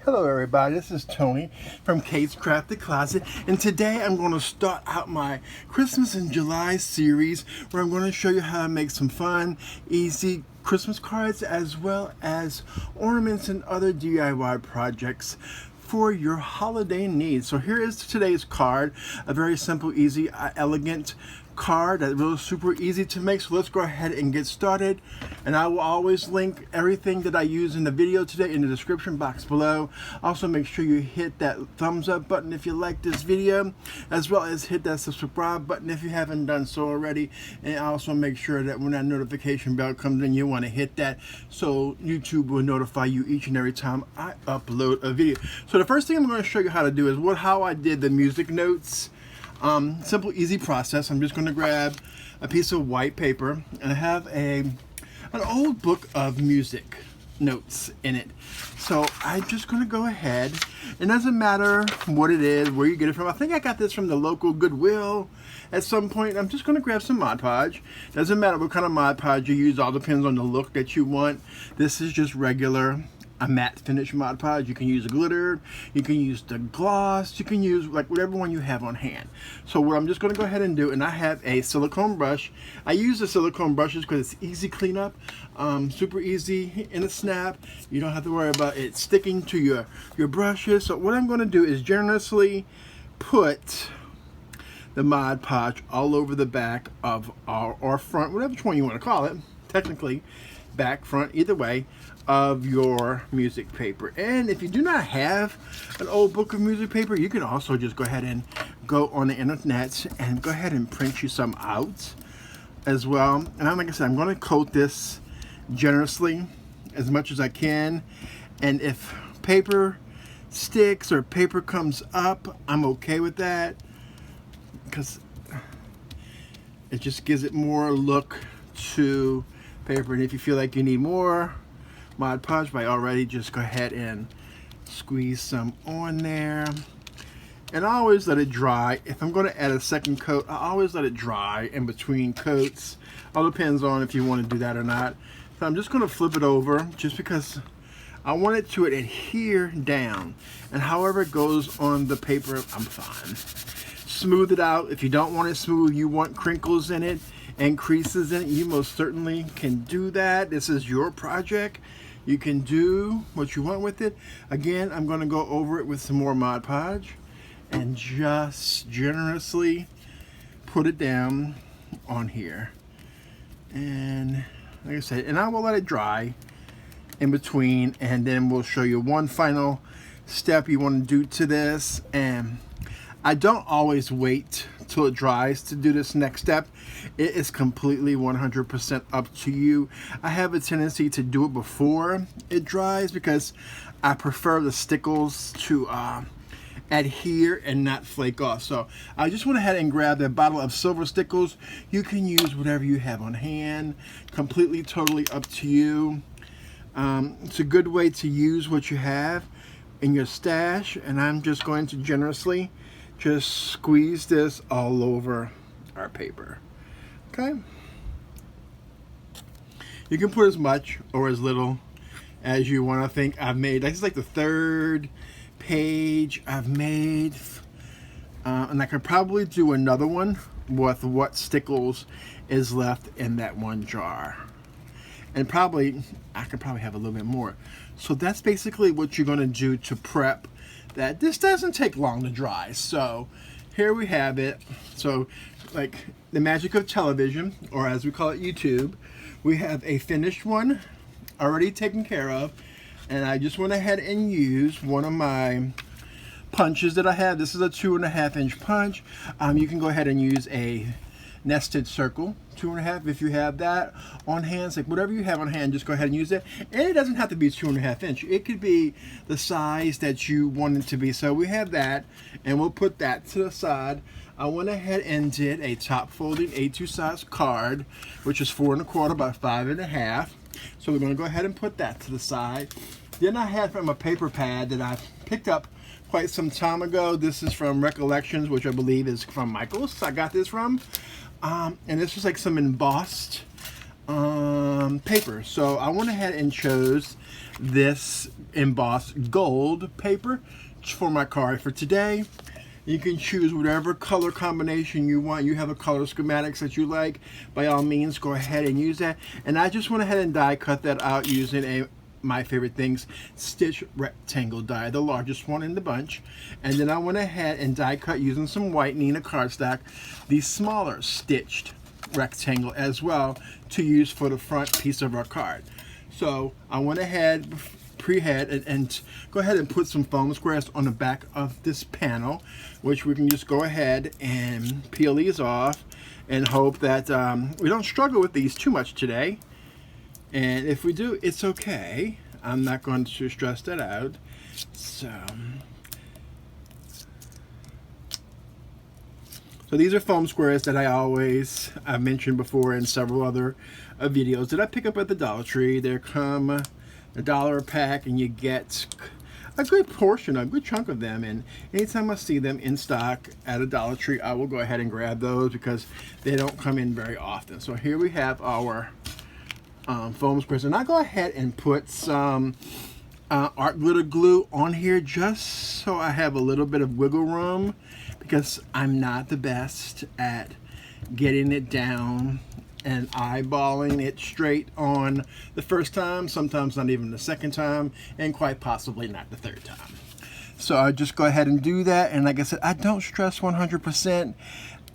Hello everybody, this is Tony from Kate's Crafted Closet, and today I'm going to start out my Christmas in July series where I'm going to show you how to make some fun, easy Christmas cards as well as ornaments and other DIY projects for your holiday needs. So here is today's card, a very simple, easy, elegant card that's really super easy to make. So let's go ahead and get started, and I will always link everything that I use in the video today in the description box below. Also make sure you hit that thumbs up button if you like this video, as well as hit that subscribe button if you haven't done so already, and also make sure that when that notification bell comes in you want to hit that so YouTube will notify you each and every time I upload a video. So the first thing I'm going to show you how to do is how I did the music notes. Simple, easy process. I'm just going to grab a piece of white paper, and I have an old book of music notes in it. So I'm just going to go ahead. It doesn't matter what it is, where you get it from. I think I got this from the local Goodwill at some point. I'm just going to grab some Mod Podge. Doesn't matter what kind of Mod Podge you use. All depends on the look that you want. This is just regular a matte finish Mod Podge. You can use a glitter, you can use the gloss, you can use like whatever one you have on hand. So what I'm just going to go ahead and do, and I have a silicone brush. I use the silicone brushes because it's easy cleanup, super easy in a snap. You don't have to worry about it sticking to your brushes. So what I'm going to do is generously put the Mod Podge all over the back of or front, whatever one you want to call it, technically back, front, either way, of your music paper. And if you do not have an old book of music paper, you can also just go ahead and go on the internet and go ahead and print you some out as well. And like I said, I'm going to coat this generously as much as I can, and if paper sticks or paper comes up, I'm okay with that because it just gives it more look to paper. And if you feel like you need more Mod Podge by already, just go ahead and squeeze some on there. And I always let it dry. If I'm going to add a second coat, I always let it dry in between coats. All depends on if you want to do that or not. So I'm just going to flip it over just because I want it to adhere down, and however it goes on the paper, I'm fine. Smooth it out. If you don't want it smooth, you want crinkles in it and creases in it, you most certainly can do that. This is your project. You can do what you want with it. Again, I'm going to go over it with some more Mod Podge and just generously put it down on here. And like I said, and I will let it dry in between, and then we'll show you one final step you want to do to this. And I don't always wait till it dries to do this next step. It is completely 100% up to you. I have a tendency to do it before it dries because I prefer the stickles to adhere and not flake off. So I just went ahead and grabbed a bottle of silver stickles. You can use whatever you have on hand, completely totally up to you. It's a good way to use what you have in your stash, and I'm just going to generously just squeeze this all over our paper. Okay, you can put as much or as little as you want. I think I've made, this is like the third page I've made, and I could probably do another one with what stickles is left in that one jar, and probably I could probably have a little bit more. So that's basically what you're going to do to prep that. This doesn't take long to dry. So here we have it. So like the magic of television, or as we call it, YouTube, we have a finished one already taken care of, and I just went ahead and used one of my punches that I have. This is a 2.5 inch punch. You can go ahead and use a nested circle 2.5 if you have that on hand. Like whatever you have on hand, just go ahead and use it. And it doesn't have to be 2.5 inch. It could be the size that you want it to be. So we have that, and we'll put that to the side. I went ahead and did a top folding A2 size card, which is 4 1/4 by 5 1/2. So we're going to go ahead and put that to the side. Then I had from a paper pad that I picked up quite some time ago. This is from Recollections, which I believe is from Michael's. I got this from. And this was like some embossed paper. So I went ahead and chose this embossed gold paper for my card for today. You can choose whatever color combination you want. You have a color schematics that you like, by all means go ahead and use that. And I just went ahead and die cut that out using my favorite things, stitch rectangle die, the largest one in the bunch. And then I went ahead and die cut using some white Neenah cardstock, the smaller stitched rectangle as well, to use for the front piece of our card. So I went ahead and go ahead and put some foam squares on the back of this panel, which we can just go ahead and peel these off and hope that we don't struggle with these too much today. And if we do, it's okay. I'm not going to stress that out. So these are foam squares that I've mentioned before in several other videos that I pick up at the Dollar Tree. They come $1 a pack, and you get a good portion, a good chunk of them. And anytime I see them in stock at a Dollar Tree, I will go ahead and grab those because they don't come in very often. So here we have our foam squares, and I go ahead and put some art glitter glue on here just so I have a little bit of wiggle room, because I'm not the best at getting it down and eyeballing it straight on the first time, sometimes not even the second time, and quite possibly not the third time. So I just go ahead and do that, and like I said, I don't stress 100%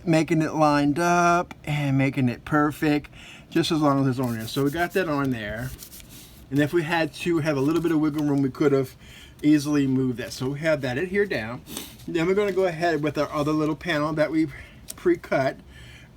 making it lined up and making it perfect, just as long as it's on there. So we got that on there, and if we had to have a little bit of wiggle room, we could have easily moved that. So we have that here down. Then we're going to go ahead with our other little panel that we pre-cut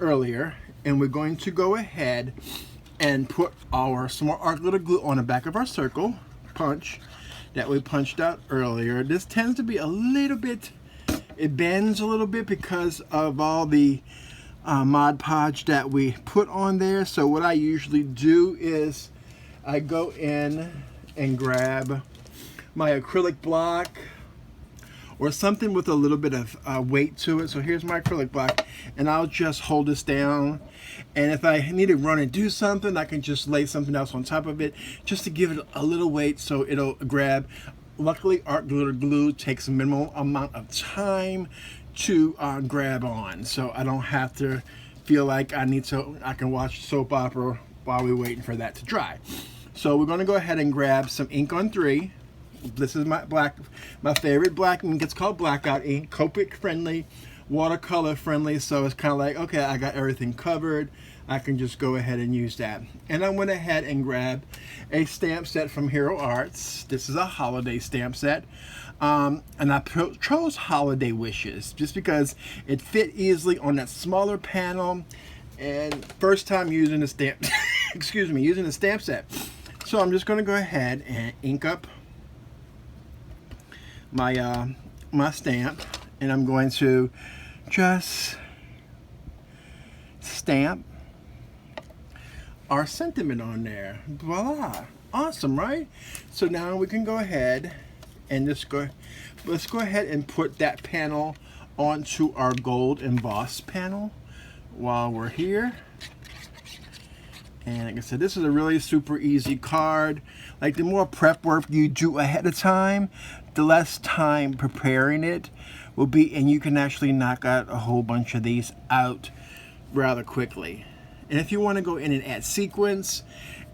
earlier, and we're going to go ahead and put some more art glitter glue on the back of our circle punch that we punched out earlier. This tends to be a little bit, it bends a little bit because of all the Mod Podge that we put on there. So what I usually do is I go in and grab my acrylic block or something with a little bit of weight to it. So here's my acrylic block, and I'll just hold this down, and if I need to run and do something, I can just lay something else on top of it just to give it a little weight so it'll grab. Luckily, art glitter glue takes a minimal amount of time to grab on, so I don't have to feel like I can watch soap opera while we're waiting for that to dry. So we're going to go ahead and grab some ink on 3. This is my favorite black ink. It's called Blackout ink, Copic friendly, watercolor friendly. So it's kind of like, okay, I got everything covered. I can just go ahead and use that. And I went ahead and grabbed a stamp set from Hero Arts. This is a holiday stamp set. And I chose Holiday Wishes just because it fit easily on that smaller panel. And first time using a stamp, excuse me, using a stamp set. So I'm just going to go ahead and ink up my my stamp, and I'm going to just stamp our sentiment on there. Voila, awesome, right? So now we can go ahead and let's go ahead and put that panel onto our gold embossed panel while we're here. And like I said, this is a really super easy card. Like, the more prep work you do ahead of time, the less time preparing it will be, and you can actually knock out a whole bunch of these out rather quickly. And if you want to go in and add sequins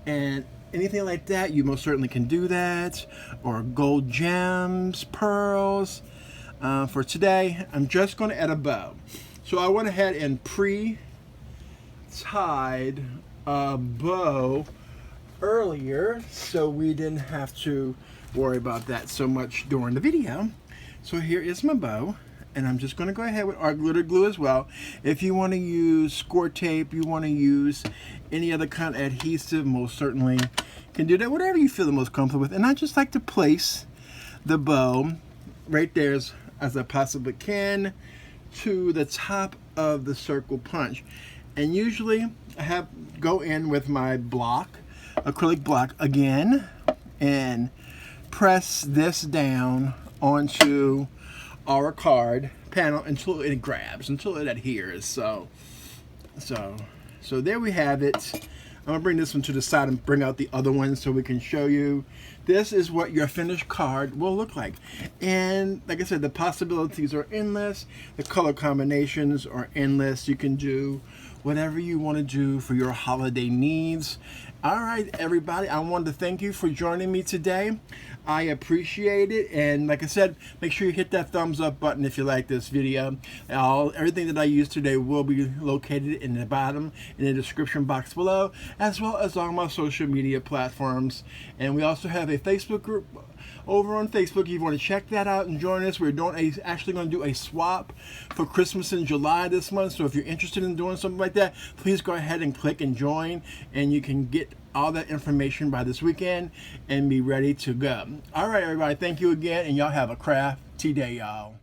and anything like that, you most certainly can do that, or gold gems, pearls. For today, I'm just going to add a bow. So I went ahead and pre-tied a bow earlier, so we didn't have to worry about that so much during the video. So here is my bow, and I'm just going to go ahead with art glitter glue as well. If you want to use score tape, you want to use any other kind of adhesive, most certainly can do that, whatever you feel the most comfortable with. And I just like to place the bow right there as I possibly can to the top of the circle punch. And usually I go in with my block, acrylic block again, and press this down onto our card panel until it grabs, until it adheres. So there we have it. I'm gonna bring this one to the side and bring out the other one so we can show you. This is what your finished card will look like. And like I said, the possibilities are endless. The color combinations are endless. You can do whatever you want to do for your holiday needs. All right, everybody, I wanted to thank you for joining me today. I appreciate it, and like I said, make sure you hit that thumbs up button if you like this video. Everything that I used today will be located in the bottom in the description box below, as well as on my social media platforms. And we also have a Facebook group over on Facebook. If you want to check that out and join us, we're actually going to do a swap for Christmas in July this month. So if you're interested in doing something like that, please go ahead and click and join, and you can get all that information by this weekend and be ready to go. All right, everybody, thank you again, and y'all have a crafty day, y'all.